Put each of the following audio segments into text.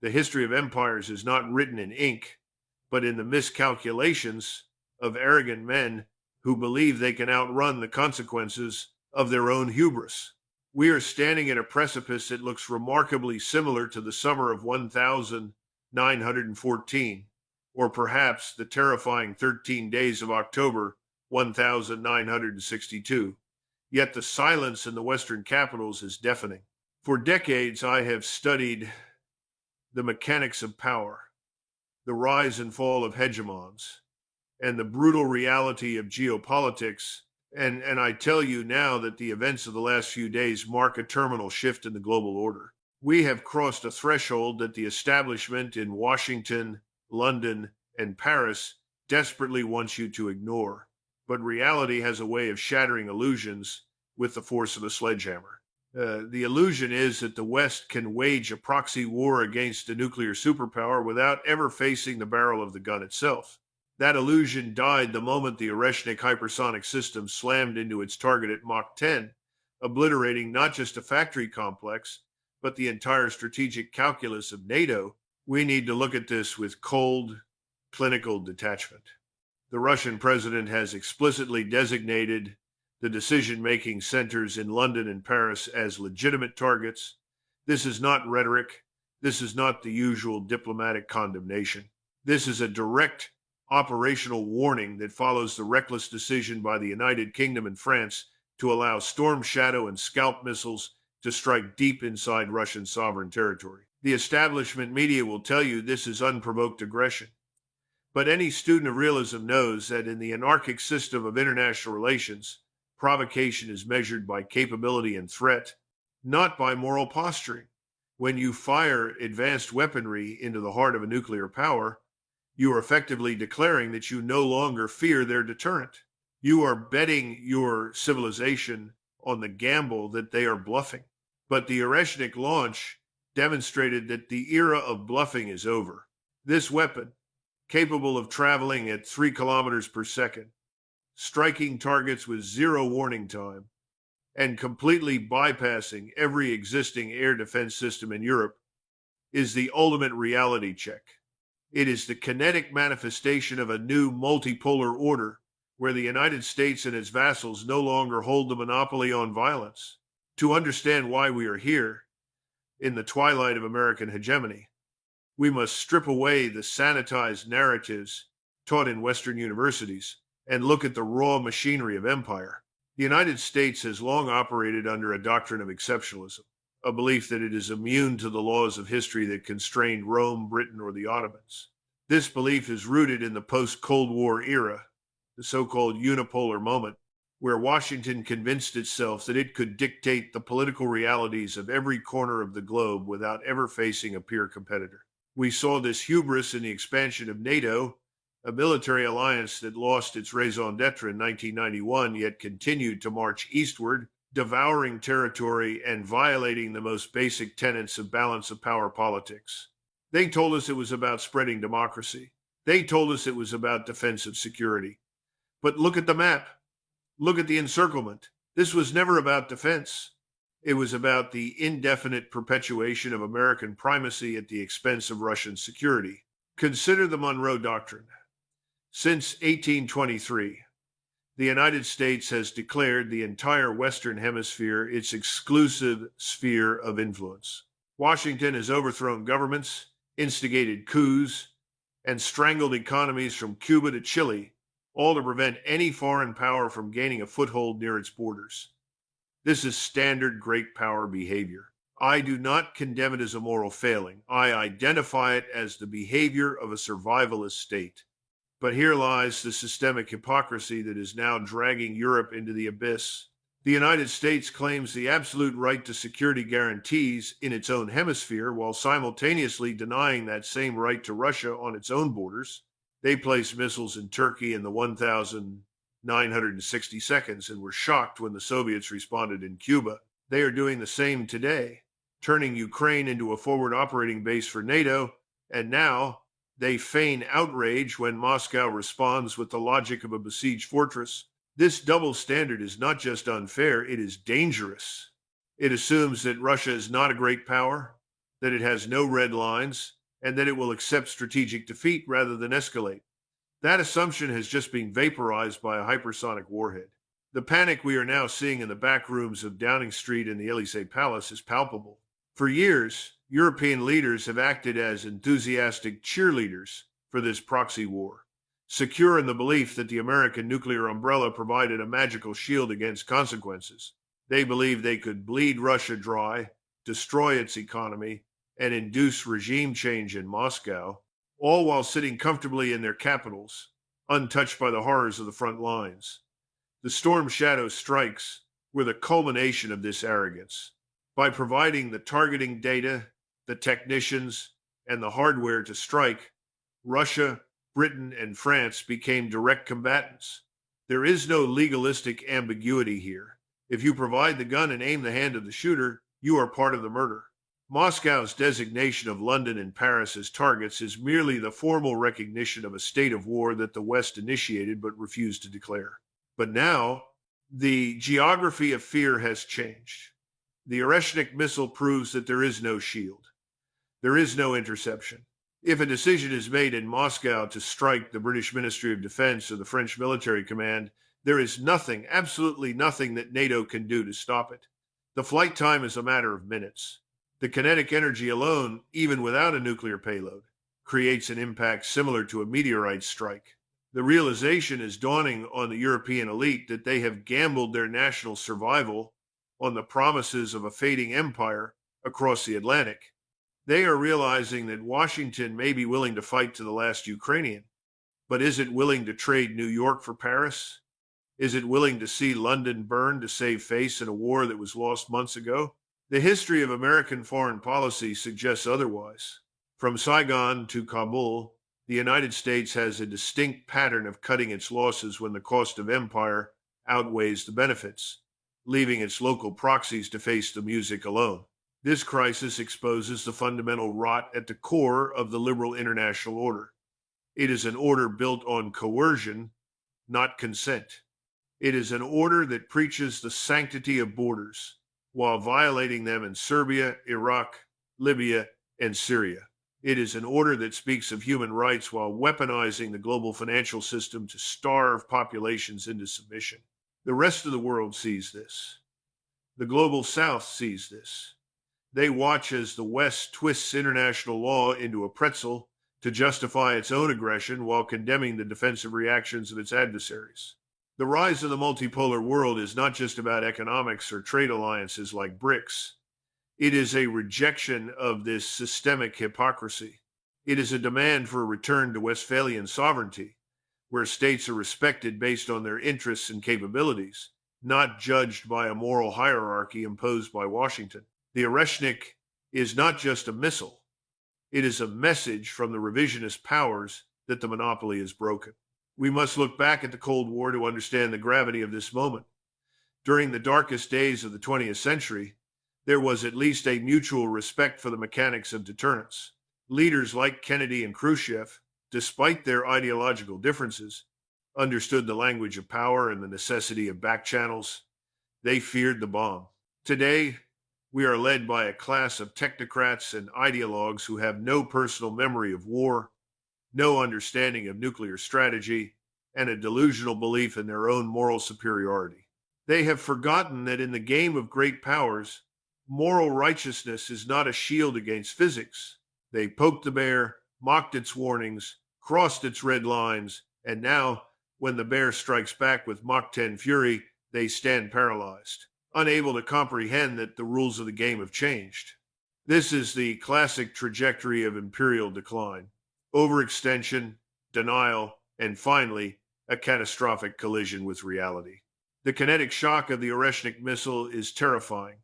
The history of empires is not written in ink, but in the miscalculations of arrogant men who believe they can outrun the consequences of their own hubris. We are standing at a precipice that looks remarkably similar to the summer of 1914, or perhaps the terrifying 13 days of October 1962. Yet the silence in the Western capitals is deafening. For decades, I have studied the mechanics of power, the rise and fall of hegemons, and the brutal reality of geopolitics. And I tell you now that the events of the last few days mark a terminal shift in the global order. We have crossed a threshold that the establishment in Washington, London, and Paris desperately wants you to ignore. But reality has a way of shattering illusions with the force of a sledgehammer. The illusion is that the West can wage a proxy war against a nuclear superpower without ever facing the barrel of the gun itself. That illusion died the moment the Oreshnik hypersonic system slammed into its target at Mach 10, obliterating not just a factory complex, but the entire strategic calculus of NATO. We need to look at this with cold, clinical detachment. The Russian president has explicitly designated the decision-making centers in London and Paris as legitimate targets. This is not rhetoric. This is not the usual diplomatic condemnation. This is a direct operational warning that follows the reckless decision by the United Kingdom and France to allow Storm Shadow and Scalp missiles to strike deep inside Russian sovereign territory. The establishment media will tell you this is unprovoked aggression. But any student of realism knows that in the anarchic system of international relations, provocation is measured by capability and threat, not by moral posturing. When you fire advanced weaponry into the heart of a nuclear power, you are effectively declaring that you no longer fear their deterrent. You are betting your civilization on the gamble that they are bluffing. But the Oreshnik launch demonstrated that the era of bluffing is over. This weapon, capable of traveling at 3 kilometers per second, striking targets with zero warning time, and completely bypassing every existing air defense system in Europe, is the ultimate reality check. It is the kinetic manifestation of a new multipolar order where the United States and its vassals no longer hold the monopoly on violence. To understand why we are here, in the twilight of American hegemony, we must strip away the sanitized narratives taught in Western universities and look at the raw machinery of empire. The United States has long operated under a doctrine of exceptionalism, a belief that it is immune to the laws of history that constrained Rome, Britain, or the Ottomans. This belief is rooted in the post-Cold War era, the so-called unipolar moment, where Washington convinced itself that it could dictate the political realities of every corner of the globe without ever facing a peer competitor. We saw this hubris in the expansion of NATO, a military alliance that lost its raison d'etre in 1991, yet continued to march eastward, devouring territory and violating the most basic tenets of balance of power politics. They told us it was about spreading democracy. They told us it was about defensive security. But look at the map. Look at the encirclement. This was never about defense. It was about the indefinite perpetuation of American primacy at the expense of Russian security. Consider the Monroe Doctrine. Since 1823, the United States has declared the entire Western Hemisphere its exclusive sphere of influence. Washington has overthrown governments, instigated coups, and strangled economies from Cuba to Chile, all to prevent any foreign power from gaining a foothold near its borders. This is standard great power behavior. I do not condemn it as a moral failing. I identify it as the behavior of a survivalist state. But here lies the systemic hypocrisy that is now dragging Europe into the abyss. The United States claims the absolute right to security guarantees in its own hemisphere while simultaneously denying that same right to Russia on its own borders. They placed missiles in Turkey in the 1,960 seconds and were shocked when the Soviets responded in Cuba. They are doing the same today, turning Ukraine into a forward operating base for NATO, and now they feign outrage when Moscow responds with the logic of a besieged fortress. This double standard is not just unfair, it is dangerous. It assumes that Russia is not a great power, that it has no red lines, and that it will accept strategic defeat rather than escalate. That assumption has just been vaporized by a hypersonic warhead. The panic we are now seeing in the back rooms of Downing Street and the Elysee Palace is palpable. For years, European leaders have acted as enthusiastic cheerleaders for this proxy war, secure in the belief that the American nuclear umbrella provided a magical shield against consequences. They believed they could bleed Russia dry, destroy its economy, and induce regime change in Moscow, all while sitting comfortably in their capitals, untouched by the horrors of the front lines. The Storm Shadow strikes were the culmination of this arrogance. By providing the targeting data, the technicians, and the hardware to strike, Russia, Britain, and France became direct combatants. There is no legalistic ambiguity here. If you provide the gun and aim the hand of the shooter, you are part of the murder. Moscow's designation of London and Paris as targets is merely the formal recognition of a state of war that the West initiated but refused to declare. But now, the geography of fear has changed. The Oreshnik missile proves that there is no shield. There is no interception. If a decision is made in Moscow to strike the British Ministry of Defense or the French Military Command, there is nothing, absolutely nothing that NATO can do to stop it. The flight time is a matter of minutes. The kinetic energy alone, even without a nuclear payload, creates an impact similar to a meteorite strike. The realization is dawning on the European elite that they have gambled their national survival on the promises of a fading empire across the Atlantic. They are realizing that Washington may be willing to fight to the last Ukrainian, but is it willing to trade New York for Paris? Is it willing to see London burn to save face in a war that was lost months ago? The history of American foreign policy suggests otherwise. From Saigon to Kabul, the United States has a distinct pattern of cutting its losses when the cost of empire outweighs the benefits, leaving its local proxies to face the music alone. This crisis exposes the fundamental rot at the core of the liberal international order. It is an order built on coercion, not consent. It is an order that preaches the sanctity of borders while violating them in Serbia, Iraq, Libya, and Syria. It is an order that speaks of human rights while weaponizing the global financial system to starve populations into submission. The rest of the world sees this. The global South sees this. They watch as the West twists international law into a pretzel to justify its own aggression while condemning the defensive reactions of its adversaries. The rise of the multipolar world is not just about economics or trade alliances like BRICS. It is a rejection of this systemic hypocrisy. It is a demand for a return to Westphalian sovereignty, where states are respected based on their interests and capabilities, not judged by a moral hierarchy imposed by Washington. The Oreshnik is not just a missile. It is a message from the revisionist powers that the monopoly is broken. We must look back at the Cold War to understand the gravity of this moment. During the darkest days of the 20th century, there was at least a mutual respect for the mechanics of deterrence. Leaders like Kennedy and Khrushchev, despite their ideological differences, understood the language of power and the necessity of back channels. They feared the bomb. Today, we are led by a class of technocrats and ideologues who have no personal memory of war, no understanding of nuclear strategy, and a delusional belief in their own moral superiority. They have forgotten that in the game of great powers, moral righteousness is not a shield against physics. They poked the bear, mocked its warnings, crossed its red lines, and now, when the bear strikes back with Mach 10 fury, they stand paralyzed, unable to comprehend that the rules of the game have changed. This is the classic trajectory of imperial decline: overextension, denial, and finally, a catastrophic collision with reality. The kinetic shock of the Oreshnik missile is terrifying,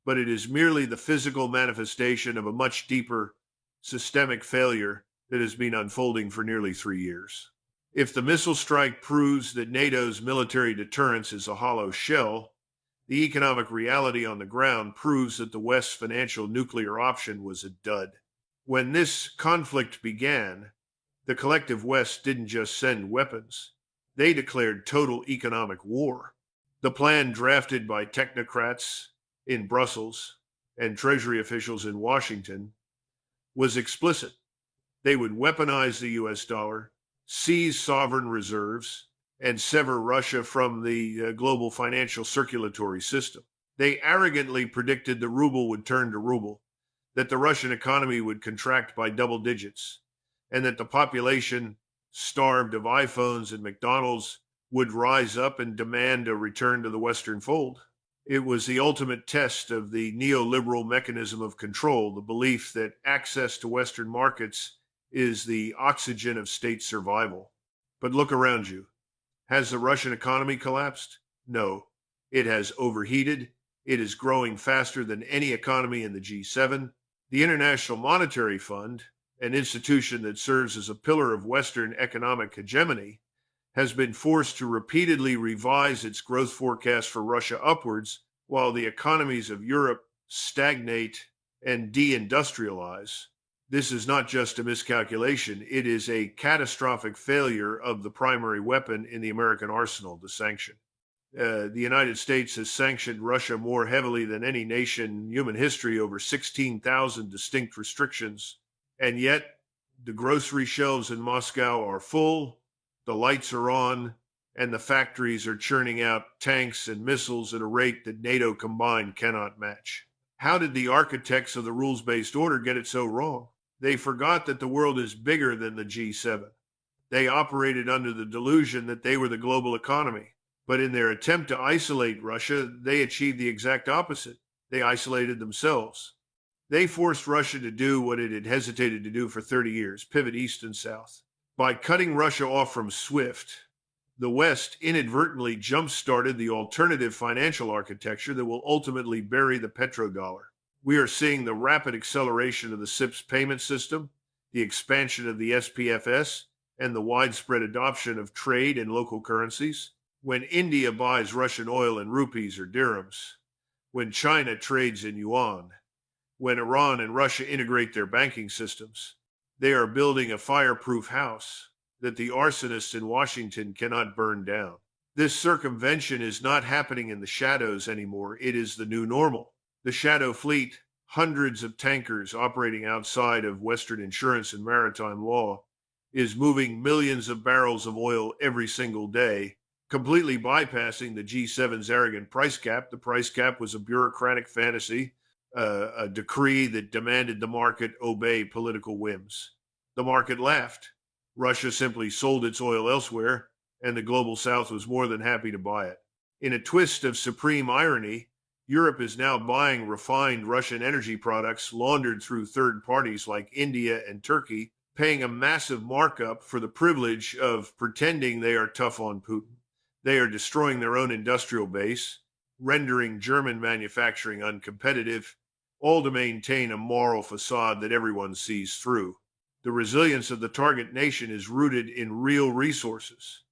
but it is merely the physical manifestation of a much deeper, systemic failure that has been unfolding for nearly 3 years. If the missile strike proves that NATO's military deterrence is a hollow shell, the economic reality on the ground proves that the West's financial nuclear option was a dud. When this conflict began, the collective West didn't just send weapons. They declared total economic war. The plan drafted by technocrats in Brussels and Treasury officials in Washington was explicit. They would weaponize the US dollar, seize sovereign reserves, and sever Russia from the global financial circulatory system. They arrogantly predicted the ruble would turn to ruble, that the Russian economy would contract by double digits, and that the population, starved of iPhones and McDonald's, would rise up and demand a return to the Western fold. It was the ultimate test of the neoliberal mechanism of control, the belief that access to Western markets is the oxygen of state survival. But look around you. Has the Russian economy collapsed? No. It has overheated. It is growing faster than any economy in the G7. The International Monetary Fund, an institution that serves as a pillar of Western economic hegemony, has been forced to repeatedly revise its growth forecast for Russia upwards, while the economies of Europe stagnate and deindustrialize. This is not just a miscalculation, it is a catastrophic failure of the primary weapon in the American arsenal, the sanction. The United States has sanctioned Russia more heavily than any nation in human history, over 16,000 distinct restrictions. And yet, the grocery shelves in Moscow are full, the lights are on, and the factories are churning out tanks and missiles at a rate that NATO combined cannot match. How did the architects of the rules-based order get it so wrong? They forgot that the world is bigger than the G7. They operated under the delusion that they were the global economy. But in their attempt to isolate Russia, they achieved the exact opposite. They isolated themselves. They forced Russia to do what it had hesitated to do for 30 years, pivot east and south. By cutting Russia off from SWIFT, the West inadvertently jump-started the alternative financial architecture that will ultimately bury the petrodollar. We are seeing the rapid acceleration of the CIPS payment system, the expansion of the SPFS, and the widespread adoption of trade in local currencies. When India buys Russian oil in rupees or dirhams, when China trades in yuan, when Iran and Russia integrate their banking systems, they are building a fireproof house that the arsonists in Washington cannot burn down. This circumvention is not happening in the shadows anymore. It is the new normal. The Shadow Fleet, hundreds of tankers operating outside of Western insurance and maritime law, is moving millions of barrels of oil every single day, completely bypassing the G7's arrogant price cap. The price cap was a bureaucratic fantasy, a decree that demanded the market obey political whims. The market laughed. Russia simply sold its oil elsewhere, and the global south was more than happy to buy it. In a twist of supreme irony, Europe is now buying refined Russian energy products laundered through third parties like India and Turkey, paying a massive markup for the privilege of pretending they are tough on Putin. They are destroying their own industrial base, rendering German manufacturing uncompetitive, all to maintain a moral facade that everyone sees through. The resilience of the target nation is rooted in real resources.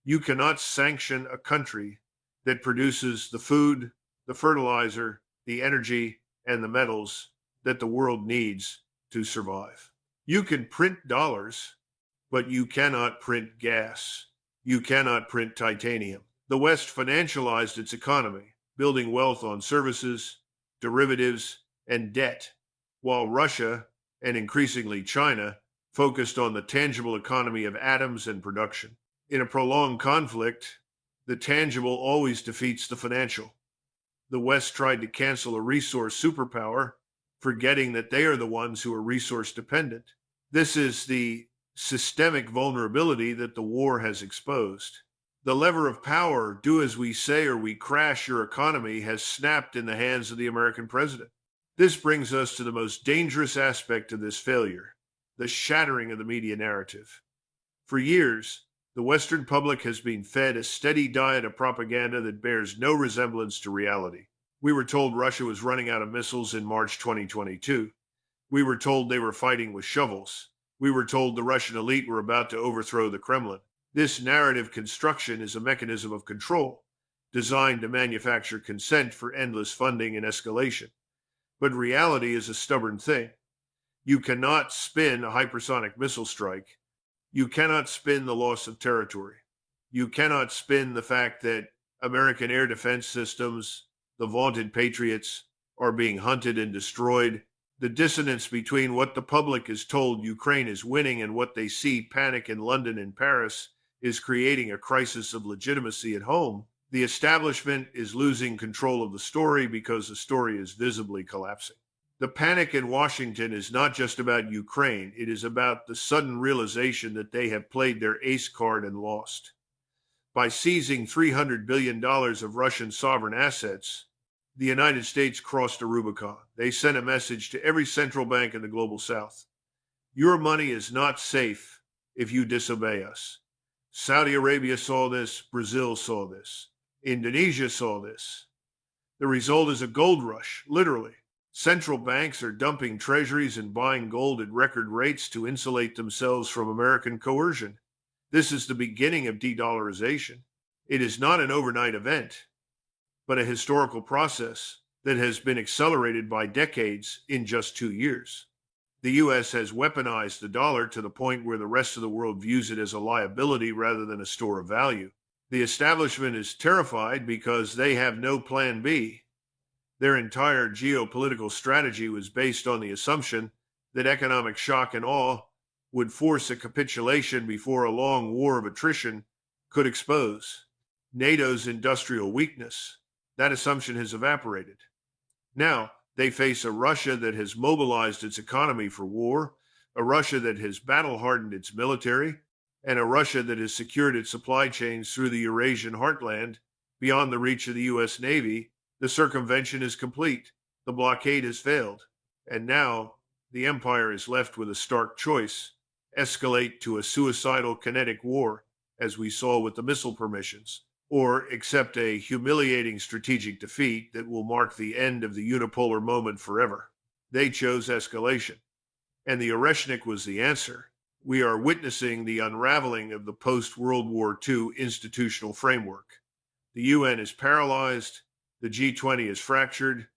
You cannot sanction a country that produces the food, the fertilizer, the energy, and the metals that the world needs to survive. You can print dollars, but you cannot print gas. You cannot print titanium. The West financialized its economy, building wealth on services, derivatives, and debt, while Russia, and increasingly China, focused on the tangible economy of atoms and production. In a prolonged conflict, the tangible always defeats the financial. The West tried to cancel a resource superpower, forgetting that they are the ones who are resource dependent. This is the systemic vulnerability that the war has exposed. The lever of power, do as we say or we crash your economy, has snapped in the hands of the American president. This brings us to the most dangerous aspect of this failure, the shattering of the media narrative. For years, the Western public has been fed a steady diet of propaganda that bears no resemblance to reality. We were told Russia was running out of missiles in March 2022. We were told they were fighting with shovels. We were told the Russian elite were about to overthrow the Kremlin. This narrative construction is a mechanism of control, designed to manufacture consent for endless funding and escalation. But reality is a stubborn thing. You cannot spin a hypersonic missile strike. You cannot spin the loss of territory. You cannot spin the fact that American air defense systems, the vaunted Patriots, are being hunted and destroyed The dissonance between what the public is told Ukraine is winning and what they see panic in London and Paris is creating a crisis of legitimacy at home. The establishment is losing control of the story because the story is visibly collapsing. The panic in Washington is not just about Ukraine, it is about the sudden realization that they have played their ace card and lost. By seizing $300 billion of Russian sovereign assets, the United States crossed a Rubicon. They sent a message to every central bank in the global south. Your money is not safe if you disobey us. Saudi Arabia saw this. Brazil saw this. Indonesia saw this. The result is a gold rush, literally. Central banks are dumping treasuries and buying gold at record rates to insulate themselves from American coercion. This is the beginning of de-dollarization. It is not an overnight event, but a historical process that has been accelerated by decades in just 2 years. The U.S. has weaponized the dollar to the point where the rest of the world views it as a liability rather than a store of value. The establishment is terrified because they have no plan B. Their entire geopolitical strategy was based on the assumption that economic shock and awe would force a capitulation before a long war of attrition could expose NATO's industrial weakness. That assumption has evaporated. Now, they face a Russia that has mobilized its economy for war, a Russia that has battle-hardened its military, and a Russia that has secured its supply chains through the Eurasian heartland beyond the reach of the U.S. Navy. The circumvention is complete. The blockade has failed. And now the empire is left with a stark choice: escalate to a suicidal kinetic war, as we saw with the missile permissions, or accept a humiliating strategic defeat that will mark the end of the unipolar moment forever. They chose escalation, and the Oreshnik was the answer. We are witnessing the unraveling of the post-World War II institutional framework. The UN is paralyzed, the G20 is fractured,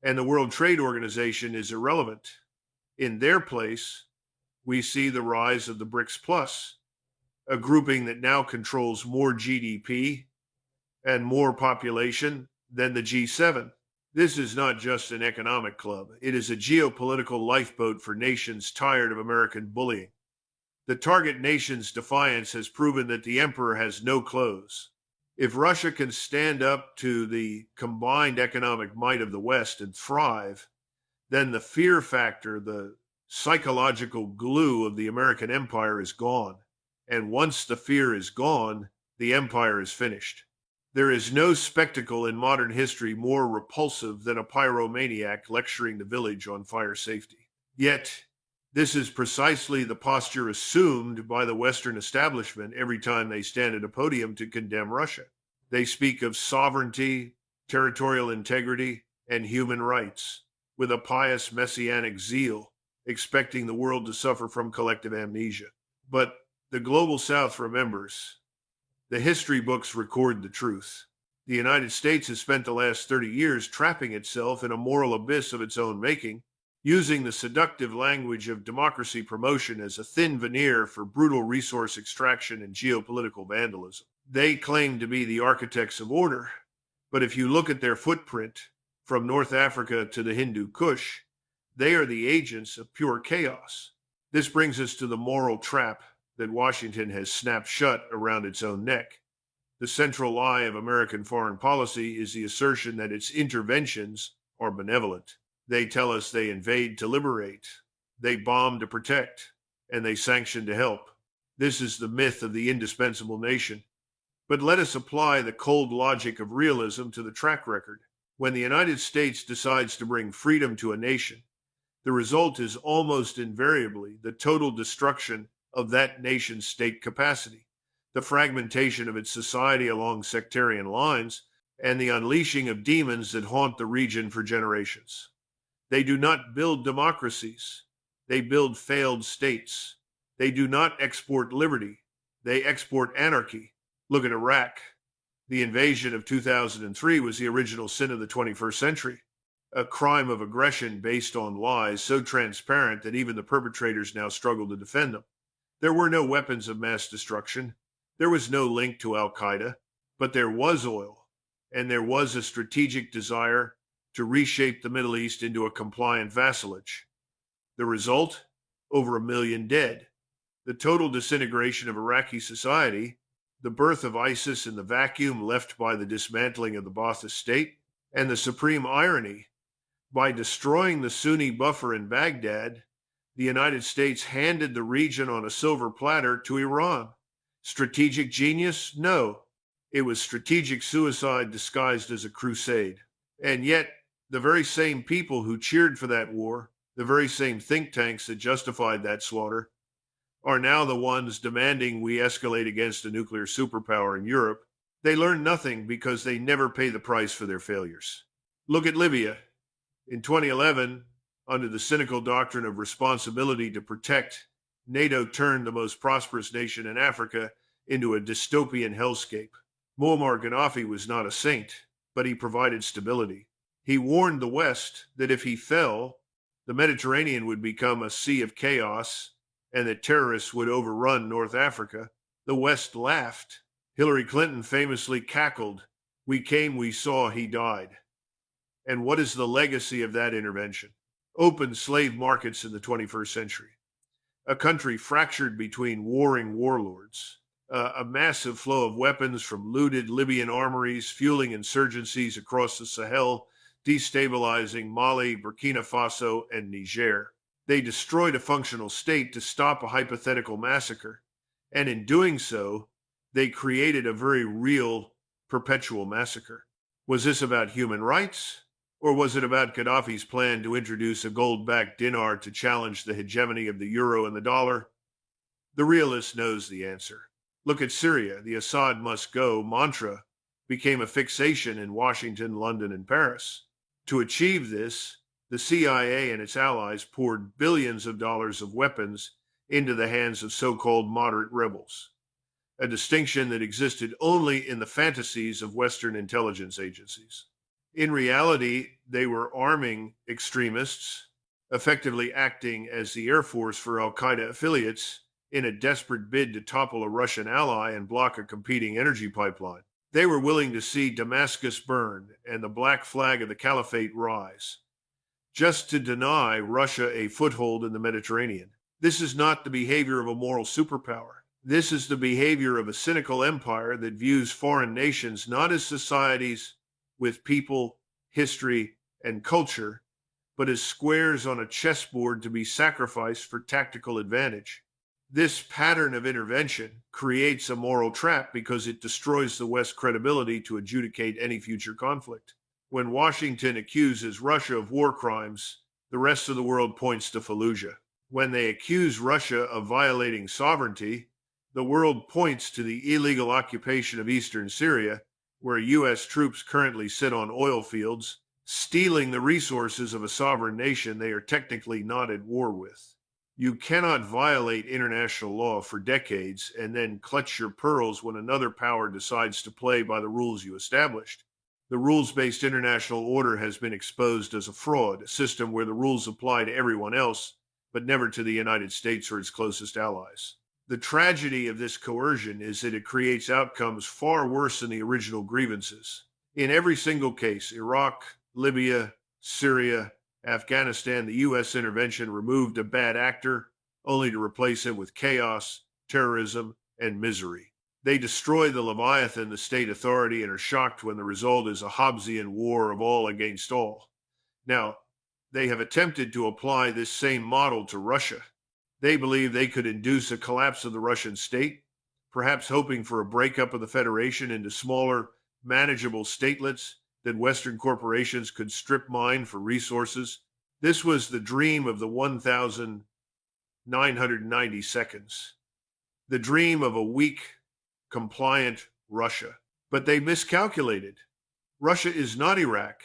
and the World Trade Organization is irrelevant. In their place, we see the rise of the BRICS Plus, a grouping that now controls more GDP and more population than the G7. This is not just an economic club. It is a geopolitical lifeboat for nations tired of American bullying. The target nation's defiance has proven that the emperor has no clothes. If Russia can stand up to the combined economic might of the West and thrive, then the fear factor, the psychological glue of the American empire is gone. And once the fear is gone, the empire is finished. There is no spectacle in modern history more repulsive than a pyromaniac lecturing the village on fire safety. Yet, this is precisely the posture assumed by the Western establishment every time they stand at a podium to condemn Russia. They speak of sovereignty, territorial integrity, and human rights with a pious messianic zeal, expecting the world to suffer from collective amnesia. But the global South remembers. The history books record the truth. The United States has spent the last 30 years trapping itself in a moral abyss of its own making, using the seductive language of democracy promotion as a thin veneer for brutal resource extraction and geopolitical vandalism. They claim to be the architects of order, but if you look at their footprint from North Africa to the Hindu Kush, they are the agents of pure chaos. This brings us to the moral trap that Washington has snapped shut around its own neck. The central lie of American foreign policy is the assertion that its interventions are benevolent. They tell us they invade to liberate, they bomb to protect, and they sanction to help. This is the myth of the indispensable nation. But let us apply the cold logic of realism to the track record. When the United States decides to bring freedom to a nation, the result is almost invariably the total destruction of that nation's state capacity, the fragmentation of its society along sectarian lines, and the unleashing of demons that haunt the region for generations. They do not build democracies. They build failed states. They do not export liberty. They export anarchy. Look at Iraq. The invasion of 2003 was the original sin of the 21st century, a crime of aggression based on lies so transparent that even the perpetrators now struggle to defend them. There were no weapons of mass destruction. There was no link to Al-Qaeda, but there was oil, and there was a strategic desire to reshape the Middle East into a compliant vassalage. The result? Over 1 million dead. The total disintegration of Iraqi society, the birth of ISIS in the vacuum left by the dismantling of the Ba'athist state, and the supreme irony, by destroying the Sunni buffer in Baghdad, the United States handed the region on a silver platter to Iran. Strategic genius? No. It was strategic suicide disguised as a crusade. And yet, the very same people who cheered for that war, the very same think tanks that justified that slaughter, are now the ones demanding we escalate against a nuclear superpower in Europe. They learn nothing because they never pay the price for their failures. Look at Libya. In 2011, under the cynical doctrine of responsibility to protect, NATO turned the most prosperous nation in Africa into a dystopian hellscape. Muammar Gaddafi was not a saint, but he provided stability. He warned the West that if he fell, the Mediterranean would become a sea of chaos and that terrorists would overrun North Africa. The West laughed. Hillary Clinton famously cackled, "We came, we saw, he died." And what is the legacy of that intervention? Open slave markets in the 21st century. A country fractured between warring warlords. A massive flow of weapons from looted Libyan armories, fueling insurgencies across the Sahel, destabilizing Mali, Burkina Faso, and Niger. They destroyed a functional state to stop a hypothetical massacre, and in doing so, they created a very real perpetual massacre. Was this about human rights, or was it about Gaddafi's plan to introduce a gold-backed dinar to challenge the hegemony of the euro and the dollar? The realist knows the answer. Look at Syria. The Assad must go mantra became a fixation in Washington, London, and Paris. To achieve this, the CIA and its allies poured billions of dollars of weapons into the hands of so-called moderate rebels, a distinction that existed only in the fantasies of Western intelligence agencies. In reality, they were arming extremists, effectively acting as the Air Force for al-Qaeda affiliates in a desperate bid to topple a Russian ally and block a competing energy pipeline. They were willing to see Damascus burn and the black flag of the caliphate rise, just to deny Russia a foothold in the Mediterranean. This is not the behavior of a moral superpower. This is the behavior of a cynical empire that views foreign nations not as societies with people, history, and culture, but as squares on a chessboard to be sacrificed for tactical advantage. This pattern of intervention creates a moral trap because it destroys the West's credibility to adjudicate any future conflict. When Washington accuses Russia of war crimes, the rest of the world points to Fallujah. When they accuse Russia of violating sovereignty, the world points to the illegal occupation of eastern Syria, where U.S. troops currently sit on oil fields, stealing the resources of a sovereign nation they are technically not at war with. You cannot violate international law for decades and then clutch your pearls when another power decides to play by the rules you established. The rules-based international order has been exposed as a fraud, a system where the rules apply to everyone else, but never to the United States or its closest allies. The tragedy of this coercion is that it creates outcomes far worse than the original grievances. In every single case, Iraq, Libya, Syria, Afghanistan, the U.S. intervention removed a bad actor, only to replace him with chaos, terrorism, and misery. They destroy the Leviathan, the state authority, and are shocked when the result is a Hobbesian war of all against all. Now, they have attempted to apply this same model to Russia. They believe they could induce a collapse of the Russian state, perhaps hoping for a breakup of the Federation into smaller, manageable statelets that Western corporations could strip mine for resources. This was the dream of the 1,990 seconds. The dream of a weak, compliant Russia. But they miscalculated. Russia is not Iraq.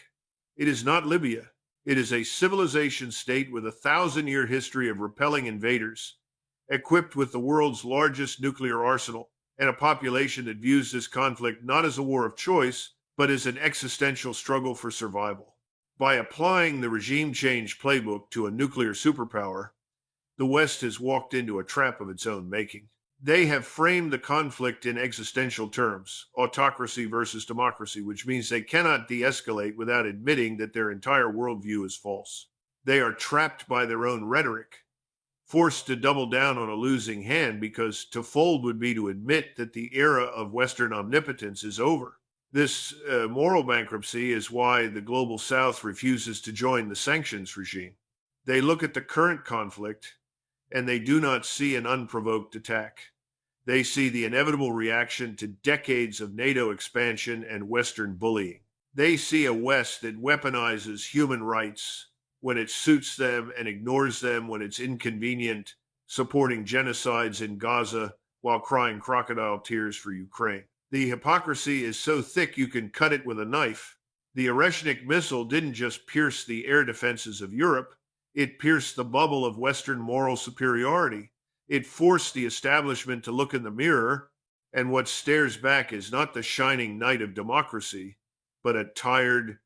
It is not Libya. It is a civilization state with a 1,000-year history of repelling invaders, equipped with the world's largest nuclear arsenal, and a population that views this conflict not as a war of choice, but as an existential struggle for survival. By applying the regime change playbook to a nuclear superpower, the West has walked into a trap of its own making. They have framed the conflict in existential terms, autocracy versus democracy, which means they cannot de-escalate without admitting that their entire worldview is false. They are trapped by their own rhetoric, forced to double down on a losing hand because to fold would be to admit that the era of Western omnipotence is over. This moral bankruptcy is why the global South refuses to join the sanctions regime. They look at the current conflict and they do not see an unprovoked attack. They see the inevitable reaction to decades of NATO expansion and Western bullying. They see a West that weaponizes human rights when it suits them and ignores them when it's inconvenient, supporting genocides in Gaza while crying crocodile tears for Ukraine. The hypocrisy is so thick you can cut it with a knife. The Oreshnik missile didn't just pierce the air defenses of Europe, it pierced the bubble of Western moral superiority. It forced the establishment to look in the mirror, and what stares back is not the shining knight of democracy, but a tired,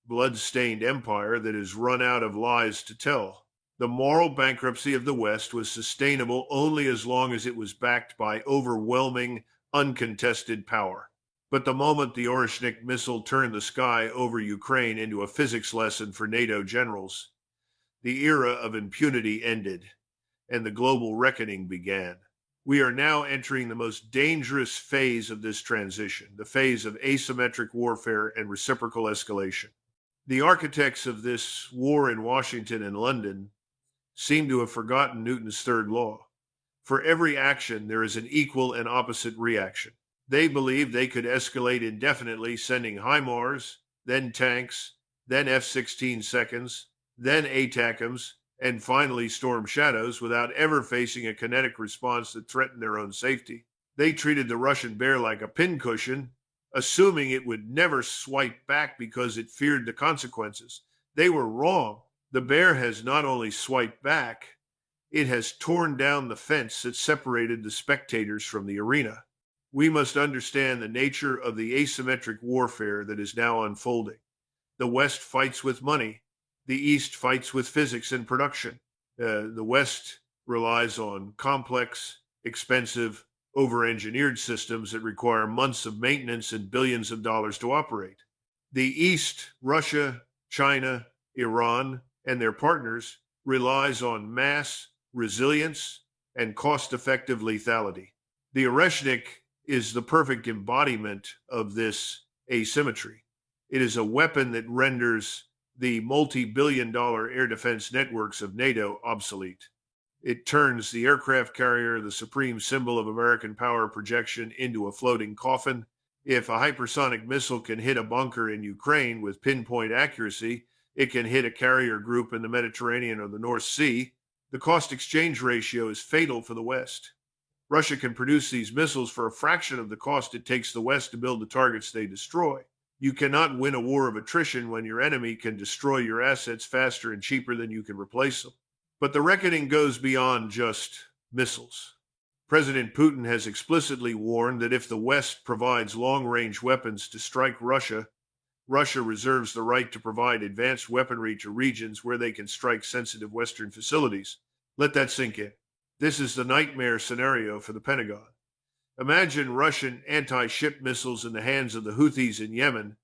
blood-stained empire that has run out of lies to tell. The moral bankruptcy of the West was sustainable only as long as it was backed by overwhelming, uncontested power. But the moment the Oreshnik missile turned the sky over Ukraine into a physics lesson for NATO generals, the era of impunity ended, and the global reckoning began. We are now entering the most dangerous phase of this transition, the phase of asymmetric warfare and reciprocal escalation. The architects of this war in Washington and London seem to have forgotten Newton's third law. For every action, there is an equal and opposite reaction. They believed they could escalate indefinitely, sending HIMARS, then tanks, then F-16 seconds, then ATACMS, and finally Storm Shadows without ever facing a kinetic response that threatened their own safety. They treated the Russian bear like a pincushion, assuming it would never swipe back because it feared the consequences. They were wrong. The bear has not only swiped back, it has torn down the fence that separated the spectators from the arena. We must understand the nature of the asymmetric warfare that is now unfolding. The West fights with money. The East fights with physics and production. The West relies on complex, expensive, over-engineered systems that require months of maintenance and billions of dollars to operate. The East, Russia, China, Iran, and their partners relies on mass, resilience, and cost-effective lethality. The Oreshnik is the perfect embodiment of this asymmetry. It is a weapon that renders the multi-billion-dollar air defense networks of NATO obsolete. It turns the aircraft carrier, the supreme symbol of American power projection, into a floating coffin. If a hypersonic missile can hit a bunker in Ukraine with pinpoint accuracy, it can hit a carrier group in the Mediterranean or the North Sea. The cost-exchange ratio is fatal for the West. Russia can produce these missiles for a fraction of the cost it takes the West to build the targets they destroy. You cannot win a war of attrition when your enemy can destroy your assets faster and cheaper than you can replace them. But the reckoning goes beyond just missiles. President Putin has explicitly warned that if the West provides long-range weapons to strike Russia, Russia reserves the right to provide advanced weaponry to regions where they can strike sensitive Western facilities. Let that sink in. This is the nightmare scenario for the Pentagon. Imagine Russian anti-ship missiles in the hands of the Houthis in Yemen,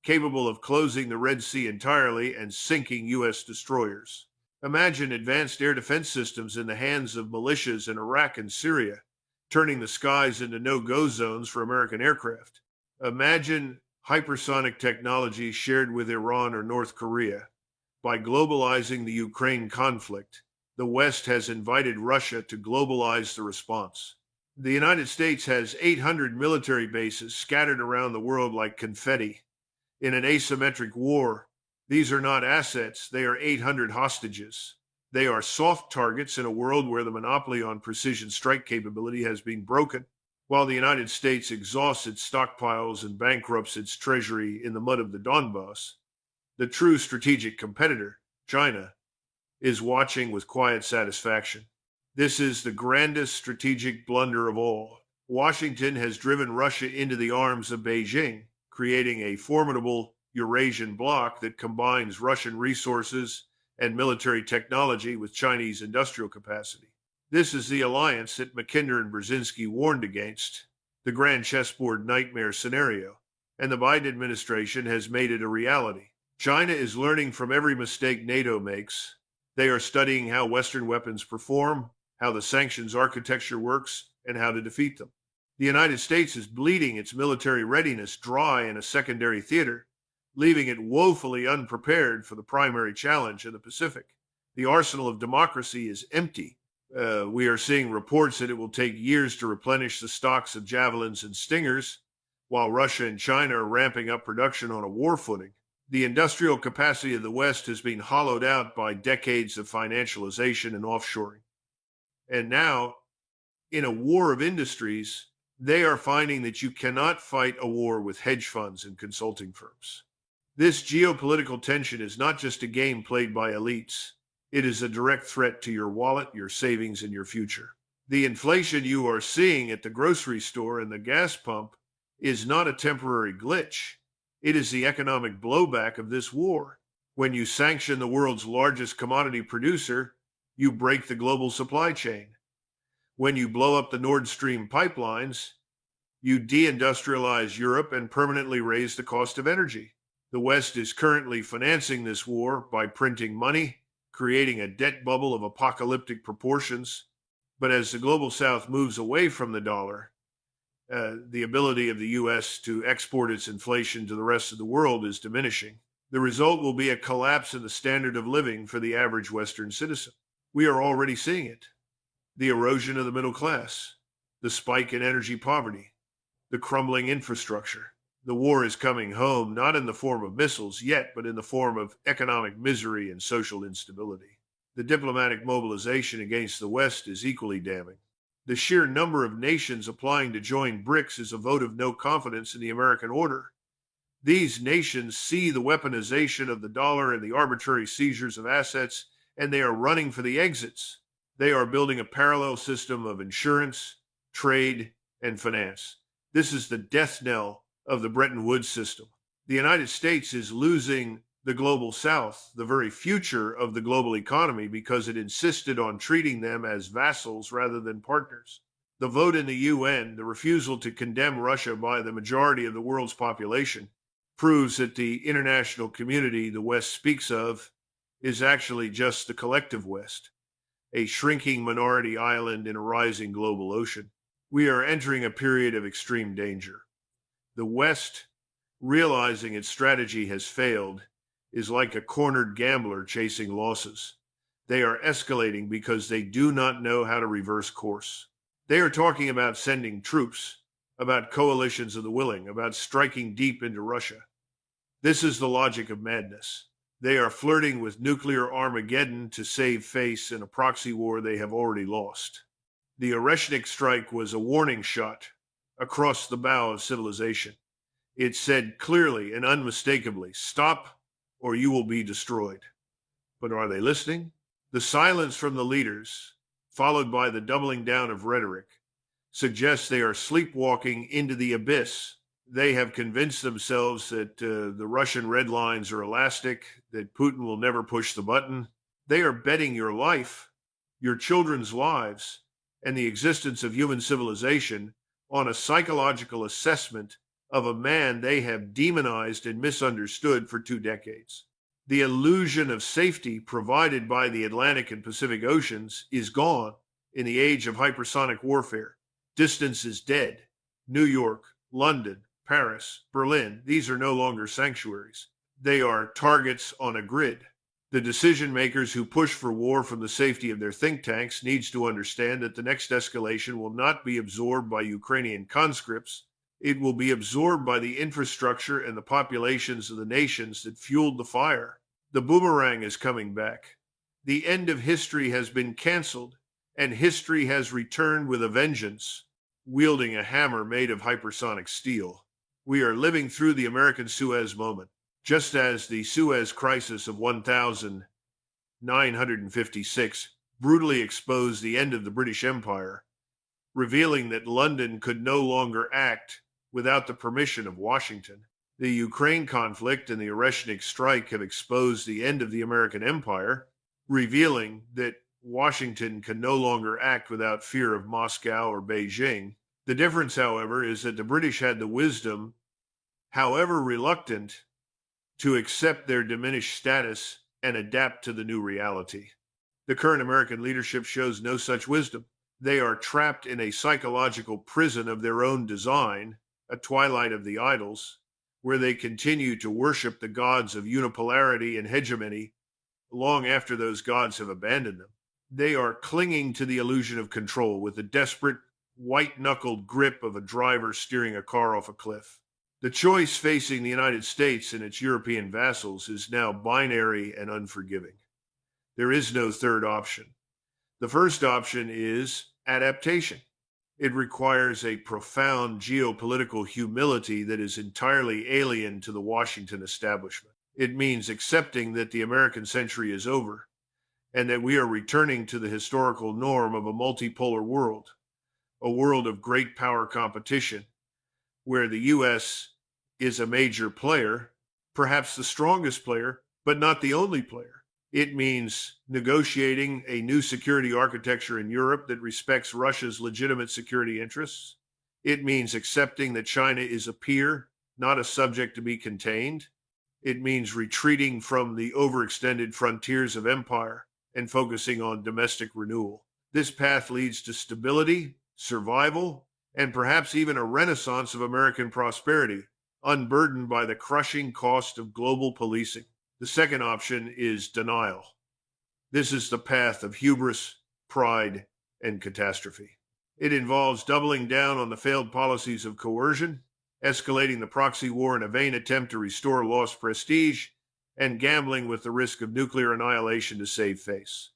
capable of closing the Red Sea entirely and sinking U.S. destroyers. Imagine advanced air defense systems in the hands of militias in Iraq and Syria, turning the skies into no-go zones for American aircraft. Imagine hypersonic technology shared with Iran or North Korea. By globalizing the Ukraine conflict, the West has invited Russia to globalize the response. The United States has 800 military bases scattered around the world like confetti. In an asymmetric war, these are not assets, they are 800 hostages. They are soft targets in a world where the monopoly on precision strike capability has been broken. While the United States exhausts its stockpiles and bankrupts its treasury in the mud of the Donbass, the true strategic competitor, China, is watching with quiet satisfaction. This is the grandest strategic blunder of all. Washington has driven Russia into the arms of Beijing, creating a formidable Eurasian bloc that combines Russian resources and military technology with Chinese industrial capacity. This is the alliance that Mackinder and Brzezinski warned against, the grand chessboard nightmare scenario, and the Biden administration has made it a reality. China is learning from every mistake NATO makes, They are studying how Western weapons perform, how the sanctions architecture works, and how to defeat them. The United States is bleeding its military readiness dry in a secondary theater, leaving it woefully unprepared for the primary challenge in the Pacific. The arsenal of democracy is empty. We are seeing reports that it will take years to replenish the stocks of javelins and stingers, while Russia and China are ramping up production on a war footing. The industrial capacity of the West has been hollowed out by decades of financialization and offshoring. And now, in a war of industries, they are finding that you cannot fight a war with hedge funds and consulting firms. This geopolitical tension is not just a game played by elites. It is a direct threat to your wallet, your savings, and your future. The inflation you are seeing at the grocery store and the gas pump is not a temporary glitch. It is the economic blowback of this war. When you sanction the world's largest commodity producer, you break the global supply chain. When you blow up the Nord Stream pipelines, you deindustrialize Europe and permanently raise the cost of energy. The West is currently financing this war by printing money, creating a debt bubble of apocalyptic proportions. But as the global South moves away from the dollar, the ability of the U.S. to export its inflation to the rest of the world is diminishing. The result will be a collapse in the standard of living for the average Western citizen. We are already seeing it. The erosion of the middle class, the spike in energy poverty, the crumbling infrastructure. The war is coming home, not in the form of missiles yet, but in the form of economic misery and social instability. The diplomatic mobilization against the West is equally damning. The sheer number of nations applying to join BRICS is a vote of no confidence in the American order. These nations see the weaponization of the dollar and the arbitrary seizures of assets, and they are running for the exits. They are building a parallel system of insurance, trade, and finance. This is the death knell of the Bretton Woods system. The United States is losing the global South, the very future of the global economy, because it insisted on treating them as vassals rather than partners. The vote in the UN, the refusal to condemn Russia by the majority of the world's population, proves that the international community the West speaks of is actually just the collective West, a shrinking minority island in a rising global ocean. We are entering a period of extreme danger. The West, realizing its strategy has failed, is like a cornered gambler chasing losses. They are escalating because they do not know how to reverse course. They are talking about sending troops, about coalitions of the willing, about striking deep into Russia. This is the logic of madness. They are flirting with nuclear Armageddon to save face in a proxy war they have already lost. The Oreshnik strike was a warning shot across the bow of civilization. It said clearly and unmistakably, stop or you will be destroyed. But are they listening? The silence from the leaders, followed by the doubling down of rhetoric, suggests they are sleepwalking into the abyss. They have convinced themselves that the Russian red lines are elastic, that Putin will never push the button. They are betting your life, your children's lives, and the existence of human civilization on a psychological assessment of a man they have demonized and misunderstood for 2 decades. The illusion of safety provided by the Atlantic and Pacific Oceans is gone in the age of hypersonic warfare. Distance is dead. New York, London, Paris, Berlin, these are no longer sanctuaries. They are targets on a grid. The decision makers who push for war from the safety of their think tanks needs to understand that the next escalation will not be absorbed by Ukrainian conscripts. It will be absorbed by the infrastructure and the populations of the nations that fueled the fire. The boomerang is coming back. The end of history has been canceled, and history has returned with a vengeance, wielding a hammer made of hypersonic steel. We are living through the American Suez moment. Just as the Suez Crisis of 1956 brutally exposed the end of the British Empire, revealing that London could no longer act without the permission of Washington, the Ukraine conflict and the Oreshnik strike have exposed the end of the American Empire, revealing that Washington can no longer act without fear of Moscow or Beijing. The difference, however, is that the British had the wisdom, however reluctant, to accept their diminished status and adapt to the new reality. The current American leadership shows no such wisdom. They are trapped in a psychological prison of their own design, a twilight of the idols, where they continue to worship the gods of unipolarity and hegemony long after those gods have abandoned them. They are clinging to the illusion of control with the desperate, white knuckled grip of a driver steering a car off a cliff. The choice facing the United States and its European vassals is now binary and unforgiving. There is no third option. The first option is adaptation. It requires a profound geopolitical humility that is entirely alien to the Washington establishment. It means accepting that the American century is over and that we are returning to the historical norm of a multipolar world, a world of great power competition, where the U.S. is a major player, perhaps the strongest player, but not the only player. It means negotiating a new security architecture in Europe that respects Russia's legitimate security interests. It means accepting that China is a peer, not a subject to be contained. It means retreating from the overextended frontiers of empire and focusing on domestic renewal. This path leads to stability, survival, and perhaps even a renaissance of American prosperity, unburdened by the crushing cost of global policing. The second option is denial. This is the path of hubris, pride, and catastrophe. It involves doubling down on the failed policies of coercion, escalating the proxy war in a vain attempt to restore lost prestige, and gambling with the risk of nuclear annihilation to save face.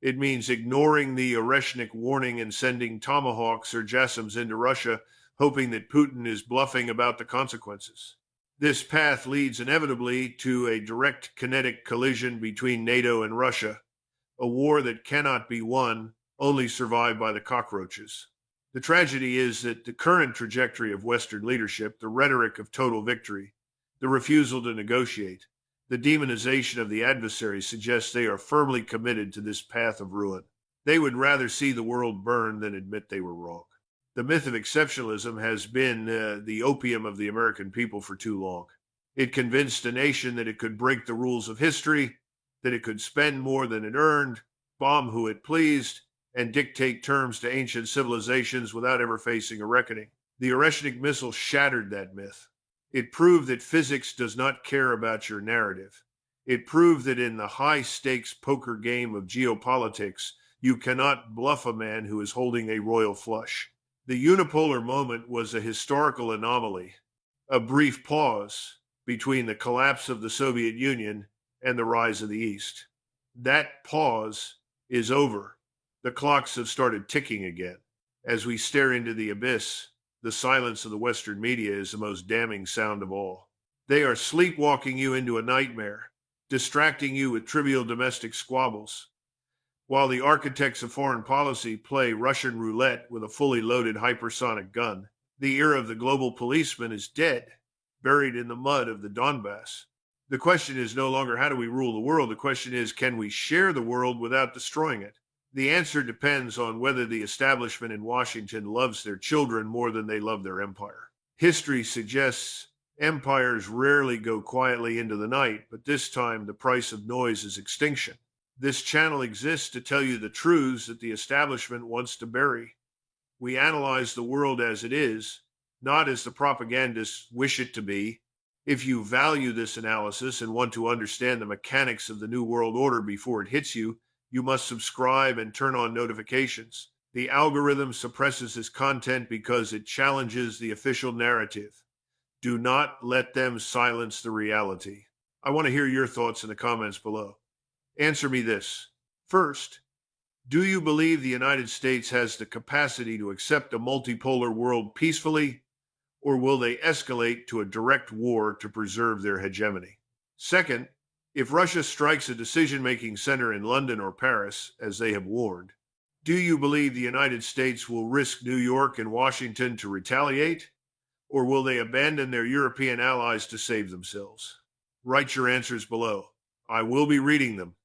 It means ignoring the Oreshnik warning and sending tomahawks or JASSMs into Russia, hoping that Putin is bluffing about the consequences. This path leads inevitably to a direct kinetic collision between NATO and Russia, a war that cannot be won, only survived by the cockroaches. The tragedy is that the current trajectory of Western leadership, the rhetoric of total victory, the refusal to negotiate, the demonization of the adversary suggests they are firmly committed to this path of ruin. They would rather see the world burn than admit they were wrong. The myth of exceptionalism has been the opium of the American people for too long. It convinced a nation that it could break the rules of history, that it could spend more than it earned, bomb who it pleased, and dictate terms to ancient civilizations without ever facing a reckoning. The Oreshnik missile shattered that myth. It proved that physics does not care about your narrative. It proved that in the high-stakes poker game of geopolitics, you cannot bluff a man who is holding a royal flush. The unipolar moment was a historical anomaly, a brief pause between the collapse of the Soviet Union and the rise of the East. That pause is over. The clocks have started ticking again. As we stare into the abyss, the silence of the Western media is the most damning sound of all. They are sleepwalking you into a nightmare, distracting you with trivial domestic squabbles, while the architects of foreign policy play Russian roulette with a fully loaded hypersonic gun. The era of the global policeman is dead, buried in the mud of the Donbass. The question is no longer how do we rule the world? The question is, can we share the world without destroying it? The answer depends on whether the establishment in Washington loves their children more than they love their empire. History suggests empires rarely go quietly into the night, but this time the price of noise is extinction. This channel exists to tell you the truths that the establishment wants to bury. We analyze the world as it is, not as the propagandists wish it to be. If you value this analysis and want to understand the mechanics of the New World Order before it hits you, you must subscribe and turn on notifications. The algorithm suppresses this content because it challenges the official narrative. Do not let them silence the reality. I want to hear your thoughts in the comments below. Answer me this. First, do you believe the United States has the capacity to accept a multipolar world peacefully, or will they escalate to a direct war to preserve their hegemony? Second, if Russia strikes a decision-making center in London or Paris, as they have warned, do you believe the United States will risk New York and Washington to retaliate, or will they abandon their European allies to save themselves? Write your answers below. I will be reading them.